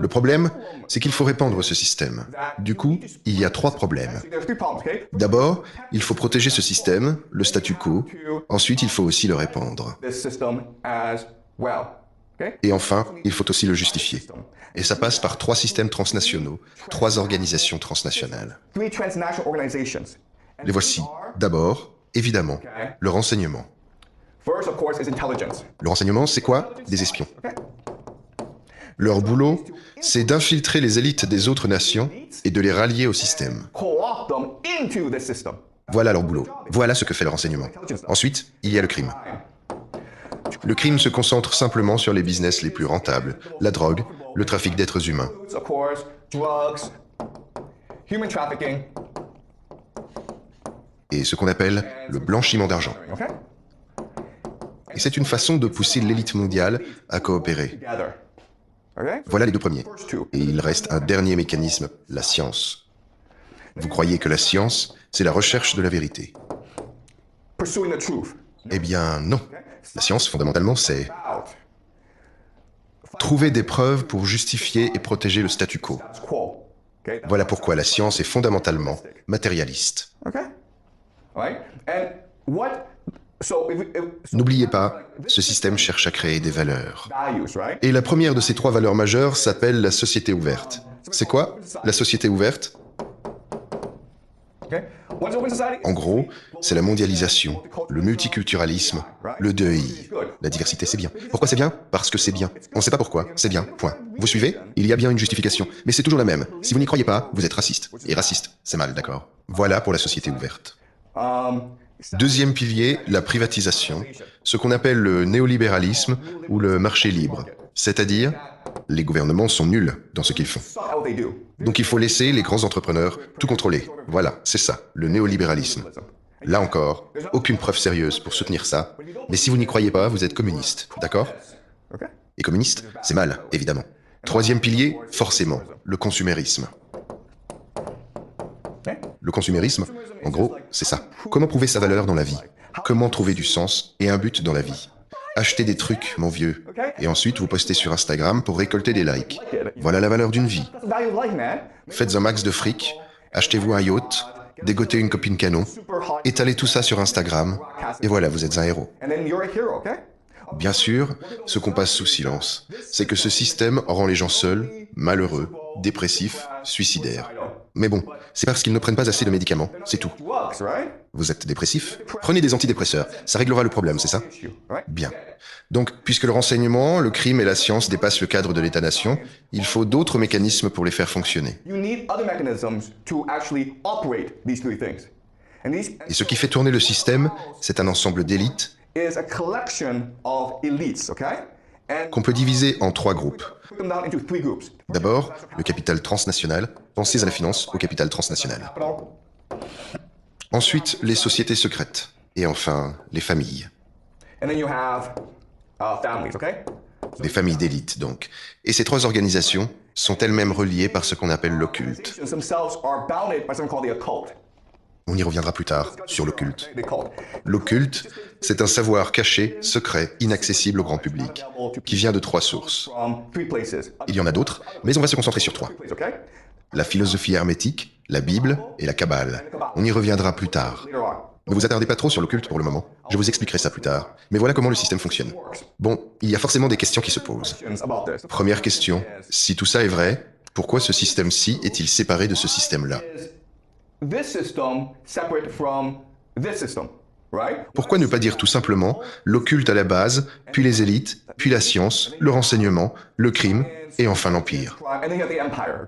Le problème, c'est qu'il faut répandre ce système. Du coup, il y a trois problèmes. D'abord, il faut protéger ce système, le statu quo. Ensuite, il faut aussi le répandre. Et enfin, il faut aussi le justifier. Et ça passe par trois systèmes transnationaux, trois organisations transnationales. Les voici. D'abord, évidemment, le renseignement. Le renseignement, c'est quoi? Des espions. Leur boulot, c'est d'infiltrer les élites des autres nations et de les rallier au système. Voilà leur boulot. Voilà ce que fait le renseignement. Ensuite, il y a le crime. Le crime se concentre simplement sur les business les plus rentables, la drogue, le trafic d'êtres humains. Et ce qu'on appelle le blanchiment d'argent. Et c'est une façon de pousser l'élite mondiale à coopérer. Voilà les deux premiers. Et il reste un dernier mécanisme, la science. Vous croyez que la science, c'est la recherche de la vérité? Eh bien, non. La science, fondamentalement, c'est trouver des preuves pour justifier et protéger le statu quo. Voilà pourquoi la science est fondamentalement matérialiste. N'oubliez pas, ce système cherche à créer des valeurs. Et la première de ces trois valeurs majeures s'appelle la société ouverte. C'est quoi, la société ouverte? En gros, c'est la mondialisation, le multiculturalisme, le DEI. La diversité, c'est bien. Pourquoi c'est bien? Parce que c'est bien. On ne sait pas pourquoi, c'est bien, point. Vous suivez? Il y a bien une justification, mais c'est toujours la même. Si vous n'y croyez pas, vous êtes raciste. Et raciste, c'est mal, d'accord? Voilà pour la société ouverte. Deuxième pilier, la privatisation, ce qu'on appelle le néolibéralisme ou le marché libre. C'est-à-dire, les gouvernements sont nuls dans ce qu'ils font. Donc il faut laisser les grands entrepreneurs tout contrôler. Voilà, c'est ça, le néolibéralisme. Là encore, aucune preuve sérieuse pour soutenir ça, mais si vous n'y croyez pas, vous êtes communiste, d'accord? Et communiste, c'est mal, évidemment. Troisième pilier, forcément, le consumérisme. Le consumérisme, en gros, c'est ça. Comment prouver sa valeur dans la vie? Comment trouver du sens et un but dans la vie? Achetez des trucs, mon vieux, et ensuite vous postez sur Instagram pour récolter des likes. Voilà la valeur d'une vie. Faites un max de fric, achetez-vous un yacht, dégotez une copine canon, étalez tout ça sur Instagram, et voilà, vous êtes un héros. Bien sûr, ce qu'on passe sous silence, c'est que ce système rend les gens seuls, malheureux, dépressifs, suicidaires. Mais bon, c'est parce qu'ils ne prennent pas assez de médicaments, c'est tout. Vous êtes dépressif? Prenez des antidépresseurs, ça réglera le problème, c'est ça? Bien. Donc, puisque le renseignement, le crime et la science dépassent le cadre de l'État-nation, il faut d'autres mécanismes pour les faire fonctionner. Et ce qui fait tourner le système, c'est un ensemble d'élites qu'on peut diviser en trois groupes. D'abord, le capital transnational. Pensez à la finance au capital transnational. Ensuite, les sociétés secrètes. Et enfin, les familles. Des familles d'élite, donc. Et ces trois organisations sont elles-mêmes reliées par ce qu'on appelle l'occulte. On y reviendra plus tard, sur l'occulte. L'occulte, c'est un savoir caché, secret, inaccessible au grand public, qui vient de trois sources. Il y en a d'autres, mais on va se concentrer sur trois. La philosophie hermétique, la Bible et la Kabbale. On y reviendra plus tard. Ne vous attardez pas trop sur l'occulte pour le moment, je vous expliquerai ça plus tard. Mais voilà comment le système fonctionne. Bon, il y a forcément des questions qui se posent. Première question, si tout ça est vrai, pourquoi ce système-ci est-il séparé de ce système-là? Pourquoi ne pas dire tout simplement l'occulte à la base, puis les élites, puis la science, le renseignement, le crime, et enfin l'empire?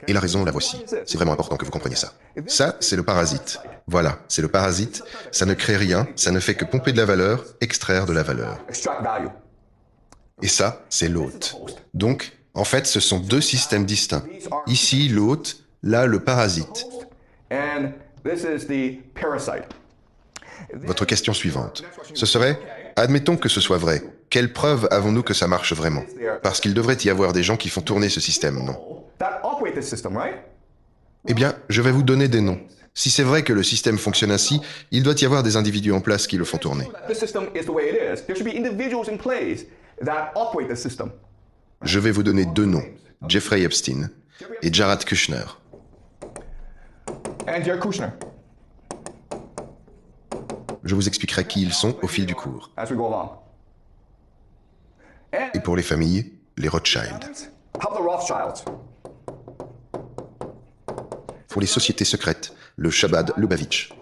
Et la raison, la voici. C'est vraiment important que vous compreniez ça. Ça, c'est le parasite. Voilà, c'est le parasite. Ça ne crée rien, ça ne fait que pomper de la valeur, extraire de la valeur. Et ça, c'est l'hôte. Donc, en fait, ce sont deux systèmes distincts. Ici, l'hôte, là, le parasite. Votre question suivante, ce serait, admettons que ce soit vrai, quelle preuve avons-nous que ça marche vraiment? Parce qu'il devrait y avoir des gens qui font tourner ce système, non? Eh bien, je vais vous donner des noms. Si c'est vrai que le système fonctionne ainsi, il doit y avoir des individus en place qui le font tourner. Je vais vous donner 2 noms, Jeffrey Epstein et Jared Kushner. Je vous expliquerai qui ils sont au fil du cours. Et pour les familles, les Rothschild. Pour les sociétés secrètes, le Chabad Lubavitch.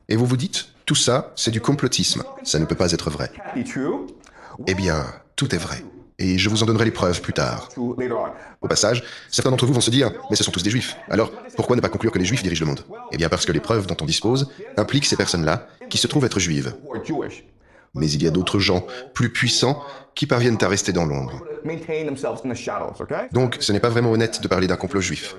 Et vous vous dites, tout ça, c'est du complotisme, ça ne peut pas être vrai. Eh bien, tout est vrai. Et je vous en donnerai les preuves plus tard. Au passage, certains d'entre vous vont se dire « Mais ce sont tous des juifs. Alors, pourquoi ne pas conclure que les juifs dirigent le monde ?» Eh bien parce que les preuves dont on dispose impliquent ces personnes-là qui se trouvent être juives. Mais il y a d'autres gens, plus puissants, qui parviennent à rester dans l'ombre. Donc, ce n'est pas vraiment honnête de parler d'un complot juif.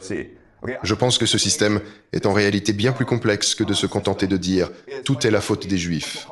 Je pense que ce système est en réalité bien plus complexe que de se contenter de dire « Tout est la faute des juifs ».